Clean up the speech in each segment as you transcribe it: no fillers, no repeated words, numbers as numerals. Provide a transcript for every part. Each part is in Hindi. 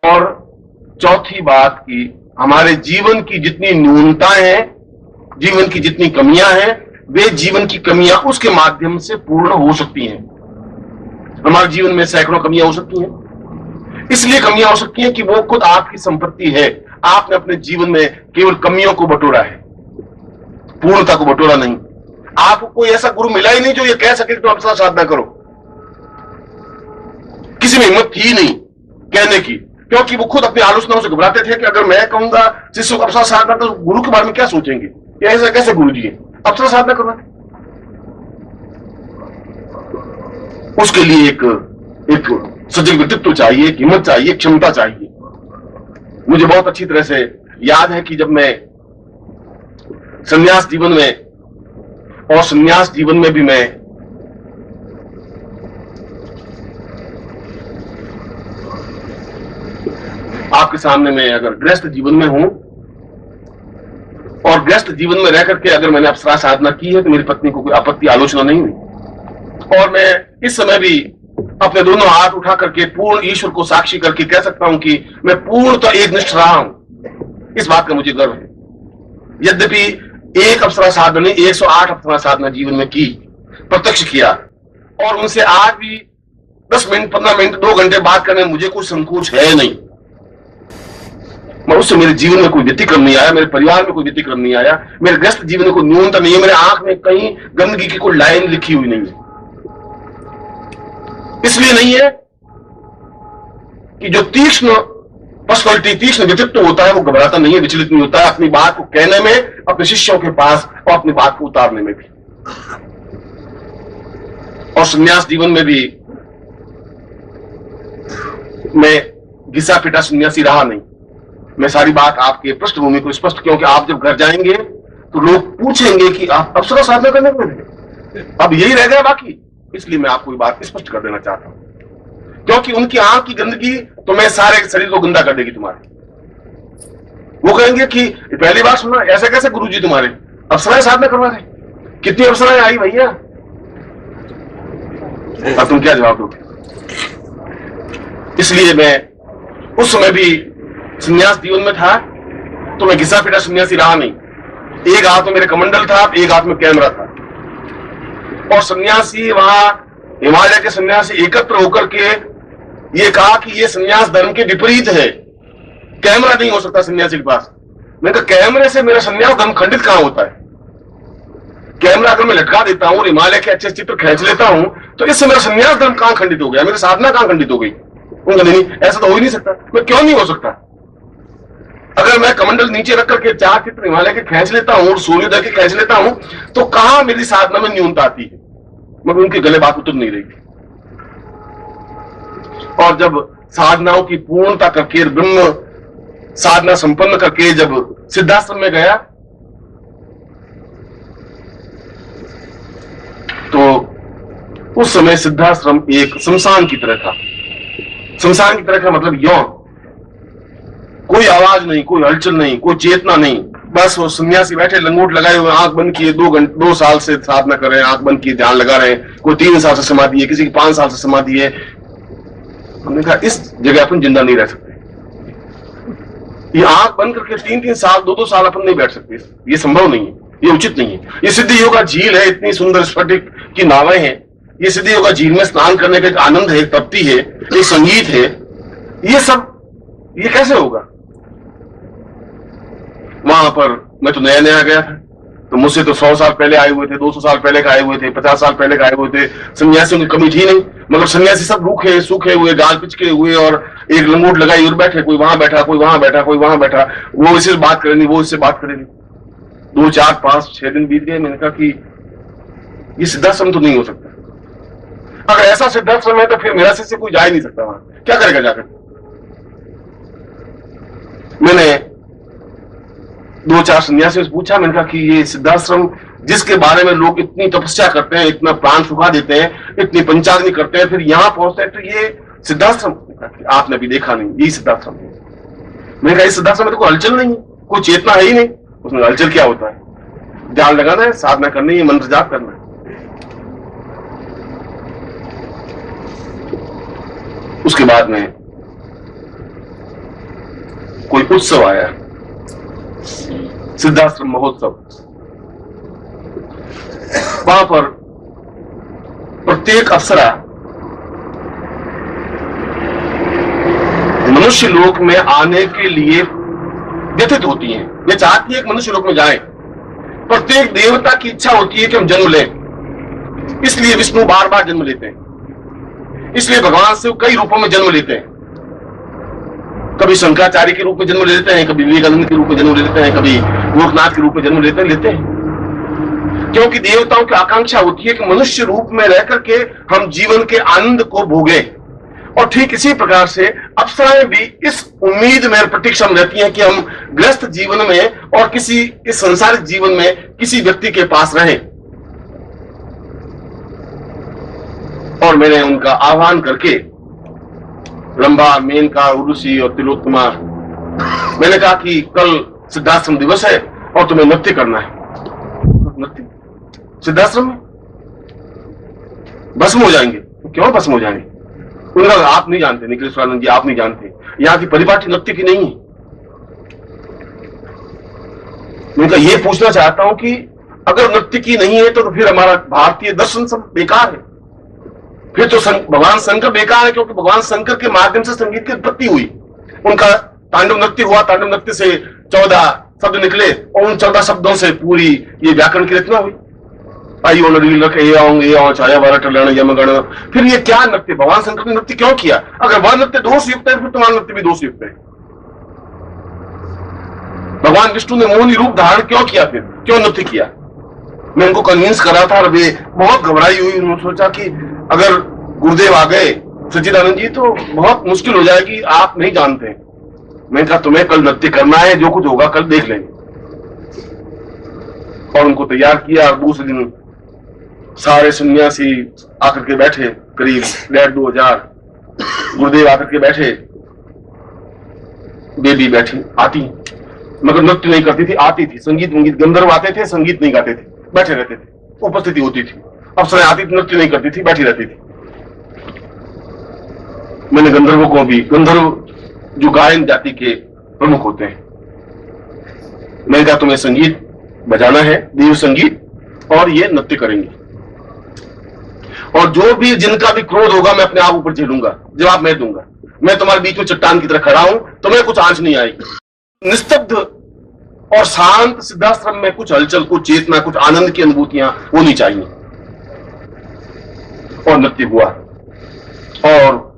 और चौथी बात कि हमारे जीवन की जितनी न्यूनताएं हैं, जीवन की जितनी कमियां हैं, वे जीवन की कमियां उसके माध्यम से पूर्ण हो सकती हैं। हमारे जीवन में सैकड़ों कमियां हो सकती हैं, इसलिए कमियां हो सकती हैं कि वो खुद आपकी संपत्ति है। आपने अपने जीवन में केवल कमियों को बटोरा है, पूर्णता को बटोरा नहीं। आपको कोई ऐसा गुरु मिला ही नहीं जो ये कह सके कि तुम अप्सरा साधना करो। किसी में हिम्मत थी नहीं कहने की, क्योंकि वो खुद अपनी आलोचनाओं से घबराते थे कि अगर मैं कहूंगा शिष्य को अप्सरा साधना तो गुरु के बारे में क्या सोचेंगे, कि ऐसा कैसे गुरु जी है, अप्सरा साधना करवाते। उसके लिए एक सजग व्यक्तित्व चाहिए, एक हिम्मत चाहिए, क्षमता चाहिए। मुझे बहुत अच्छी तरह से याद है कि जब मैं संन्यास जीवन में, और संन्यास जीवन में भी मैं आपके सामने में अगर गृहस्थ जीवन में हूं, और गृहस्थ जीवन में रह करके अगर मैंने अप्सरा साधना की है तो मेरी पत्नी को कोई आपत्ति आलोचना नहीं हुई। और मैं इस समय भी अपने दोनों हाथ उठा करके पूर्ण ईश्वर को साक्षी करके कह सकता हूं कि मैं पूर्णतः एकनिष्ठ रहा हूं। इस बात का मुझे गर्व है। यद्यपि एक अप्सरा साधना नहीं, 108 अप्सरा साधना जीवन में की, प्रत्यक्ष किया, और उनसे आज भी 10 मिनट, 15 मिनट, 2 घंटे बात करने में मुझे कोई संकोच है नहीं। मैं उससे मेरे जीवन में कोई व्यतिक्रम नहीं आया, मेरे परिवार में कोई व्यतिक्रम नहीं आया, मेरे ग्रस्त जीवन में कोई न्यूनता नहीं है, मेरे आंख में कहीं गंदगी की कोई लाइन लिखी हुई नहीं है। इसलिए नहीं है कि जो तीक्ष्ण पर्सनालिटी, तीक्ष्ण व्यक्तित्व होता है वो घबराता नहीं है, विचलित नहीं होता है अपनी बात को कहने में, अपने शिष्यों के पास, और अपनी बात को उतारने में भी। और संन्यास जीवन में भी मैं घिसा पिटा सन्यासी रहा नहीं। मैं सारी बात आपके पृष्ठभूमि को स्पष्ट, क्योंकि आप जब घर जाएंगे तो लोग पूछेंगे कि आप अप्सरा साधना करने को थे, अब यही रह गया बाकी। इसलिए मैं आपको ये बात स्पष्ट कर देना चाहता हूं, क्योंकि उनकी आंख की गंदगी तो मैं सारे शरीर को गंदा कर देगी तुम्हारे। वो कहेंगे कि पहली बार सुना, ऐसे कैसे गुरुजी तुम्हारे अप्सराएं साधना करवा रहे, कितनी अप्सराएं आई भैया, अब तुम क्या जवाब दोगे? इसलिए मैं उस समय भी संन्यास जीवन में था तो मैं घिसा पिटा सन्यासी रहा नहीं। एक हाथ में मेरे कमंडल था, एक हाथ में कैमरा था, और सन्यासी वहां हिमालय के सन्यासी एकत्र होकर के ये कहा कि ये सन्यास धर्म के विपरीत है, कैमरा नहीं हो सकता सन्यासी के पास। मैंने कहा कैमरे से मेरा सन्यास धर्म खंडित कहां होता है? कैमरा अगर मैं लटका देता हूं और हिमालय के अच्छे चित्र खींच लेता हूं तो इससे मेरा सन्यास धर्म कहां खंडित हो गया, मेरी साधना कहां खंडित हो गई? उनका नहीं, ऐसा तो हो ही नहीं सकता। मैं क्यों नहीं हो सकता? अगर मैं कमंडल नीचे रख करके 4 चित्र हिमालय के खींच लेता हूं और सूर्योदय के खींच लेता हूं तो कहां मेरी साधना में न्यूनता आती है? मगर उनके गले बात उतर नहीं रही थी। और जब साधनाओं की पूर्णता करके, ब्रह्म साधना संपन्न करके जब सिद्धाश्रम में गया तो उस समय सिद्धाश्रम एक शमशान की तरह था। शमशान की तरह का मतलब यौन, कोई आवाज नहीं, कोई हलचल नहीं, कोई चेतना नहीं, बस वो सन्यासी बैठे लंगोट लगाए हुए, आंख बंद किए, 2 साल से साधना कर रहे हैं, आंख बंद किए ध्यान लगा रहे हैं। कोई 3 साल से समाधि है, किसी की 5 साल से समाधि है। हमने कहा इस जगह अपन जिंदा नहीं रह सकते, ये आंख बंद करके 3-3 साल 2-2 साल अपन नहीं बैठ सकते, ये संभव नहीं है, ये उचित नहीं है। ये सिद्धि योगा झील है, इतनी सुंदर स्फटिक की नावें हैं, ये सिद्धि योगा झील में स्नान करने का एक आनंद है, तृप्ति है, एक संगीत है, ये सब ये कैसे होगा? वहां पर मैं तो नया नया गया था, तो मुझसे तो 100 साल पहले आए हुए थे, 200 साल पहले का आए हुए थे, 50 साल पहले का आए हुए थे, सन्यासियों की कमी थी नहीं। मगर सन्यासी सब रूखे सूखे हुए, गाल पिचके हुए, और एक लंगोट लगाई और बैठे, कोई वहां बैठा, कोई वहां बैठा, कोई वहां बैठा, वो इससे बात करे नहीं, वो इससे बात करे नहीं। 2, 4, 5, 6 दिन बीत गए। मैंने कहा कि ये सिद्धाश्रम तो नहीं हो सकता। अगर ऐसा सिद्धाश्रम है तो फिर मेरा शिष्य कोई जा ही नहीं सकता, वहां क्या करेगा जाकर? मैंने 2-4 सन्यासियों से पूछा, मैंने कहा कि ये सिद्धाश्रम जिसके बारे में लोग इतनी तपस्या करते हैं, इतना प्राण सुखा देते हैं, इतनी पंचाग्नि करते हैं, फिर यहां पहुंचते हैं तो ये सिद्धाश्रम आपने भी देखा नहीं, यही सिद्धाश्रम है। मैंने कहा इस सिद्धाश्रम में तो कोई हलचल नहीं है, कोई चेतना है ही नहीं। उसमें हलचल क्या होता है? ध्यान लगाना है, साधना करनी है, मंत्र जाप करना है। उसके बाद में कोई उत्सव आया, सिद्धाश्रम महोत्सव, वहां पर प्रत्येक अप्सरा मनुष्य लोक में आने के लिए व्यथित होती हैं। ये चाहती है कि मनुष्य लोक में जाए। प्रत्येक देवता की इच्छा होती है कि हम जन्म लें, इसलिए विष्णु बार बार जन्म लेते हैं, इसलिए भगवान शिव कई रूपों में जन्म लेते हैं। कभी शंकराचार्य के रूप में जन्म लेते हैं, कभी विवेकानंद के रूप में जन्म लेते हैं, कभी गोरखनाथ के रूप में जन्म लेते हैं, क्योंकि देवताओं की आकांक्षा होती है कि मनुष्य रूप में रह करके हम जीवन के आनंद को भोगें। और ठीक इसी प्रकार से अप्सराएं भी इस उम्मीद में प्रतीक्षा में रहती हैं कि हम ग्रस्त जीवन में और किसी इस संसारिक जीवन में किसी व्यक्ति के पास रहें। और मैंने उनका आह्वान करके रंभा, मेनका, उर्वशी और तिलोत्तमा, मैंने कहा कि कल सिद्धाश्रम दिवस है और तुम्हें नृत्य करना है। नृत्य सिद्धाश्रम में भस्म हो जाएंगे। क्यों भस्म हो जाएंगे? उन्होंने कहा आप नहीं जानते निखिलेश्वरानंद जी, आप नहीं जानते, यहां की परिपाटी नृत्य की नहीं है। मैं कहा ये पूछना चाहता हूं कि अगर नृत्य की नहीं है तो फिर हमारा भारतीय दर्शन सब बेकार है, फिर तो भगवान शंकर बेकार है, क्योंकि भगवान शंकर के माध्यम से संगीत की उत्पत्ति हुई। उनका तांडव नृत्य हुआ, तांडव नृत्य से 14 शब्द निकले और उन 14 शब्दों से पूरी ये व्याकरण की रचना हुई। फिर ये क्या नृत्य? भगवान शंकर ने नृत्य क्यों किया? अगर वह नृत्य दोष युक्त है फिर तुम्हारा नृत्य भी दोष युक्त है। भगवान विष्णु ने मोहिनी रूप धारण क्यों किया? फिर क्यों नृत्य किया? मैं उनको कन्विंस कर रहा था और वे बहुत घबराई हुई। उन्होंने सोचा कि अगर गुरुदेव आ गए सच्चिदानंद जी तो बहुत मुश्किल हो जाएगी, आप नहीं जानते। मैंने कहा तुम्हें कल नृत्य करना है, जो कुछ होगा कल देख लेंगे। और उनको तैयार किया और दूसरे दिन सारे सन्यासी आकर के बैठे, करीब 1,500 गुरुदेव आकर के बैठे। बेबी बैठी आती मगर नृत्य नहीं करती थी, आती थी, संगीत गंधर्व आते थे, संगीत नहीं गाते थे, बैठे रहते थे, उपस्थिति होती थी। अप्सराएं आती थी, नृत्य नहीं करती थी, बैठी रहती थी। मैंने गंधर्वों को भी, गंधर्व जो गायन जाति के प्रमुख होते हैं, मैंने कहा तुम्हें संगीत बजाना है, देव संगीत, और ये नृत्य करेंगे। और जो भी जिनका भी क्रोध होगा मैं अपने आप ऊपर झेलूंगा, जवाब मैं दूंगा। मैं तुम्हारे बीच में चट्टान की तरह खड़ा हूं, तुम्हें कुछ आंच नहीं आएगी। निस्तब्ध और शांत सिद्धाश्रम में कुछ हलचल, कुछ चेतना, कुछ आनंद की अनुभूतियां होनी चाहिए। और नृत्य हुआ। और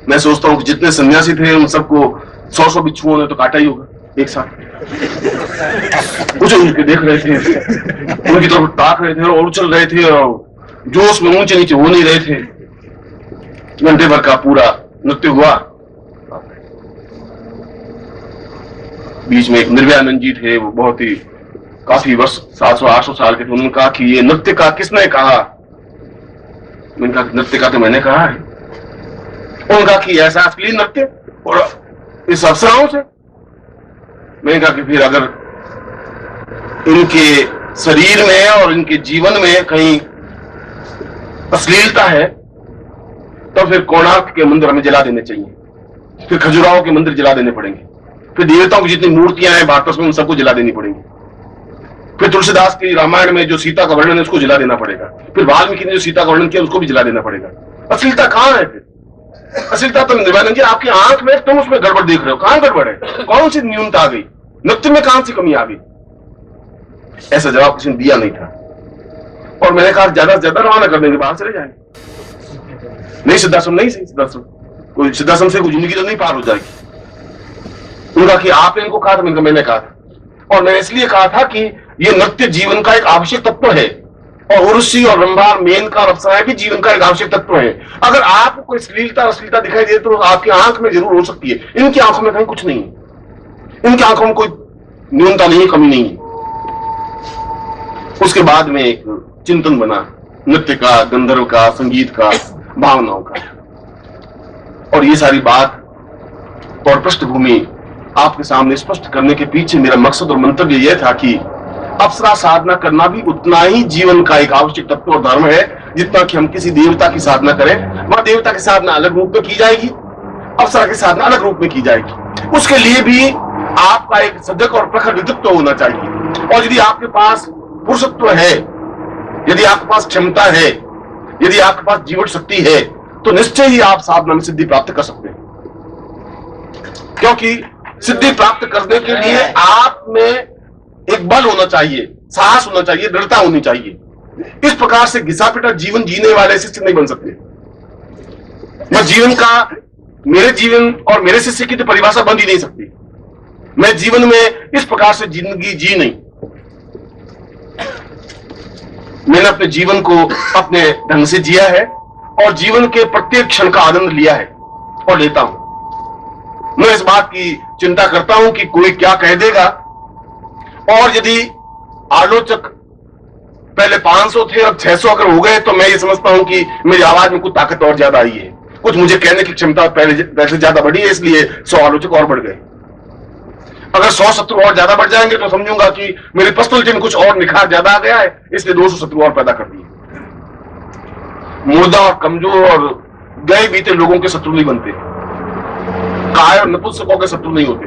मैं सोचता हूं कि जितने सन्यासी थे उन सबको 100 बिच्छुओं ने तो काटा ही होगा एक साथ। कुछ उनके देख रहे थे, उनकी तरफ ताक रहे थे और उछल रहे थे और जोश में ऊंचे नीचे हो नहीं रहे थे। घंटे भर का पूरा नृत्य हुआ। बीच में एक निर्भयानंद जी थे, वो बहुत ही काफी वर्ष 700-800 साल के थे। उन्होंने कहा कि ये नृत्य का किसने कहा? मैंने कहा नृत्य का तो मैंने कहा है। उन्होंने कहा कि ऐसा अश्लील नृत्य और इस अप्सराओं से? मैंने कहा कि फिर अगर इनके शरीर में और इनके जीवन में कहीं अश्लीलता है तो फिर कोणार्क के मंदिर हमें जला देने चाहिए, फिर खजुराहो के मंदिर जला देने पड़ेंगे, फिर देवताओं की जितनी मूर्तियां हैं भारत में उन सबको जला देनी पड़ेंगी, फिर तुलसीदास की रामायण में जो सीता का वर्णन है उसको जला देना पड़ेगा, फिर वाल्मीकि ने जो सीता का वर्णन किया उसको भी जला देना पड़ेगा। अश्लीलता कहां है? फिर अश्लीलता तो निर्भयानंद जी आपकी आंख में तुम उसमें गड़बड़ देख रहे हो। कहां गड़बड़ है? कौन सी न्यूनता आ गई? नृत्य में कहां सी कमी आ गई? ऐसा जवाब किसी ने दिया नहीं था। और मैंने कहा ज्यादा से ज्यादा रवाना कर देंगे, बाहर चले जाएंगे। नहीं सिद्धाश्रम नहीं, सही सिद्धाश्रम, कोई सिद्धाश्रम से कोई जिंदगी तो नहीं पार हो जाएगी। उनका कि आपने इनको कहा था, मैंने कहा था। और मैंने इसलिए कहा था कि ये नृत्य जीवन का एक आवश्यक तत्व है और उर्वशी और रंभा, मेनका और अप्सराएं भी जीवन का एक आवश्यक तत्व है। अगर आपको कोई अश्लीलता दिखाई दे तो आपकी आंख में जरूर हो सकती है, इनकी आंखों में कहीं कुछ नहीं है, इनकी आंखों में कोई न्यूनता नहीं, कमी नहीं है। उसके बाद में एक चिंतन बना नृत्य का, गंधर्व का, संगीत का, भावनाओं का। और ये सारी बात और पृष्ठभूमि आपके सामने स्पष्ट करने के पीछे मेरा मकसद और मंतव्य यह था कि अप्सरा साधना करना भी उतना ही जीवन का एक आवश्यक तत्व और धर्म है जितना कि हम किसी देवता की साधना करें। वह देवता की साधना अलग रूप में की जाएगी, अप्सरा की साधना अलग रूप में की जाएगी। उसके लिए भी आपका एक सजग और प्रखर व्यक्तित्व होना चाहिए। और यदि आपके पास पुरुषत्व है, यदि आपके पास क्षमता है, यदि आपके पास जीवन शक्ति है, तो निश्चय ही आप साधना में सिद्धि प्राप्त कर सकते हैं। क्योंकि सिद्धि प्राप्त करने के लिए आप में एक बल होना चाहिए, साहस होना चाहिए, दृढ़ता होनी चाहिए। इस प्रकार से घिसा पिटा जीवन जीने वाले शिष्य नहीं बन सकते। मैं जीवन का, मेरे जीवन और मेरे शिष्य की तो परिभाषा बन ही नहीं सकती। मैं जीवन में इस प्रकार से जिंदगी जी नहीं। मैंने अपने जीवन को अपने ढंग से जिया है और जीवन के प्रत्येक क्षण का आनंद लिया है और लेता हूं। मैं इस बात की चिंता करता हूं कि कोई क्या कह देगा। और यदि आलोचक पहले 500 थे और 600 अगर हो गए, तो मैं ये समझता हूं कि मेरी आवाज में कुछ ताकत और ज्यादा आई है, कुछ मुझे कहने की क्षमता पहले से ज्यादा बढ़ी है, इसलिए 100 आलोचक और बढ़ गए। अगर 100 शत्रु और ज्यादा बढ़ जाएंगे तो समझूंगा कि मेरी पर्सनलिटी में कुछ और निखार ज्यादा आ गया है, इसलिए 200 शत्रु और पैदा कर दिए। मुर्दा और कमजोर और गए बीते लोगों के शत्रु नहीं बनते, काय और नपुंसकों के शत्रु नहीं होते।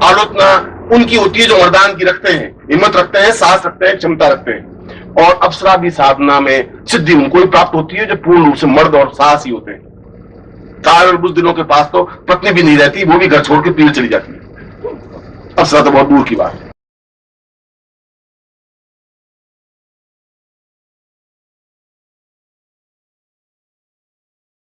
आलोचना उनकी होती है जो मर्दान की रखते हैं, हिम्मत रखते हैं, साहस रखते हैं, क्षमता रखते हैं। और अप्सरा भी साधना में सिद्धि उनको ही प्राप्त होती है जो पूर्ण रूप से मर्द और साहसी होते हैं। काय और बुज़दिलों के पास तो पत्नी भी नहीं रहती, वो भी घर छोड़ के पीछे चली जाती है। अप्सरा तो बहुत दूर की बात है।